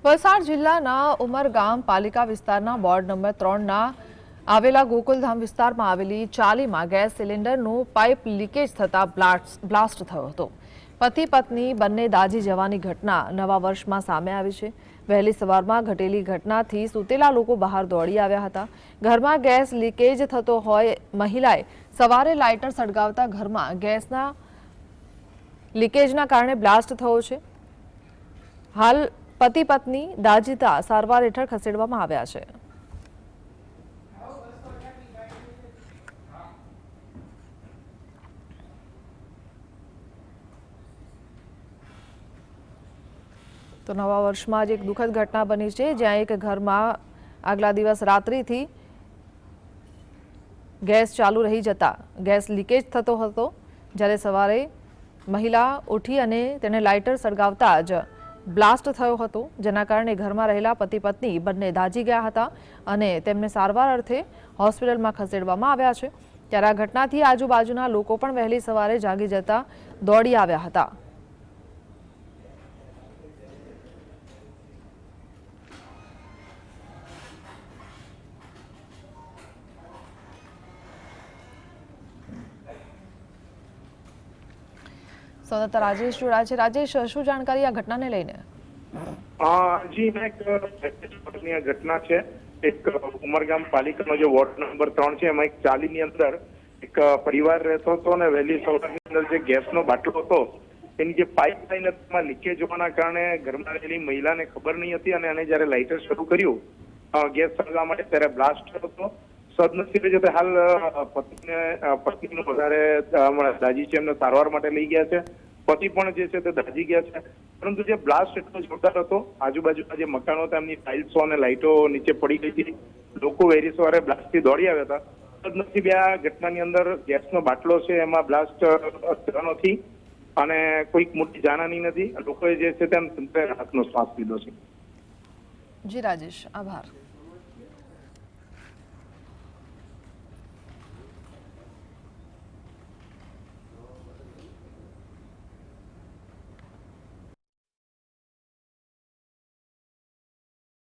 વલસાડ જિલ્લાના ઉમરગામ પાલિકા વિસ્તારના વોર્ડ નંબર 3ના આવેલા ગોકુલધામ વિસ્તારમાં આવેલી ચાલીમાં ગેસ સિલિન્ડરનું પાઇપ લીકેજ થતા બ્લાસ્ટ થયો હતો। પતિ પત્ની બંને દાઝી જવાની ઘટના નવા વર્ષમાં સામે આવી છે। વહેલી સવારમાં ઘટેલી ઘટનાથી સૂતેલા લોકો બહાર દોડી આવ્યા હતા। ઘરમાં ગેસ લીકેજ થતો હોય મહિલાએ સવારે લાઇટર સળગાવતા ઘરમાં ગેસના લીકેજના કારણે બ્લાસ્ટ થયો છે। હાલ પતિ પત્ની દાઝીતા સારવાર હેઠળ ખસેડવામાં આવ્યા છે। તો નવા વર્ષમાં જ એક દુઃખદ ઘટના બની છે, જ્યાં એક ઘરમાં આગલા દિવસ રાત્રિથી ગેસ ચાલુ રહી જતા ગેસ લીકેજ થતો હતો, જ્યારે સવારે મહિલા ઉઠી અને તેને લાઇટર સળગાવતા જ બ્લાસ્ટ થયો હતો, જેના કારણે ઘરમાં રહેલા પતિ પત્ની બંને દાઝી ગયા હતા અને તેમને સારવાર અર્થે હોસ્પિટલમાં ખસેડવામાં આવ્યા છે। ત્યારે આ ઘટનાથી આજુબાજુના લોકો પણ વહેલી સવારે જાગી જતા દોડી આવ્યા હતા। સંવાદદાતા રાજેશ જોડાયા છે। રાજેશ, શું જાણકારી આ ઘટનાને લઈને? જી મેં એક ઘટના છે। એક ઉમરગામ પાલિકાનો જે વોર્ડ નંબર 3 છે, એમાં એક ચાલીની અંદર એક પરિવાર રહેતો હતો અને વહેલી સવારની અંદર જે ગેસનો બાટલો હતો એની જે પાઇપ લાઈન હતી એમાં લીકેજ હોવાના કારણે ઘરમાં રહેલી મહિલાને ખબર નહીં હતી અને એને જયારે લાઇટર શરૂ કર્યું ગેસ સળગાવવા માટે ત્યારે બ્લાસ્ટ થયો હતો। સદનસીબે જતે હાલ પત્નીનું વધારે દાજી છે, એમને સારવાર માટે લઈ ગયા છે। પતિ પણ જે છે તે દાઝી ગયા છે, પરંતુ જે બ્લાસ્ટ એટલો જોરદાર હતો, આજુબાજુના જે મકાનો હતા એમની ટાઇલ્સો અને લાઇટો નીચે પડી ગઈ હતી। લોકો વહેલી સવારે બ્લાસ્ટથી દોડી આવ્યા હતા। સદનસીબે આ ઘટનાની અંદર ગેસનો બાટલો છે એમાં બ્લાસ્ટ થયો નથી અને કોઈક મોટી જાનહાની નથી। લોકોએ જે છે તેમ રાહતનો શ્વાસ લીધો છે। જી રાજેશ, આભાર।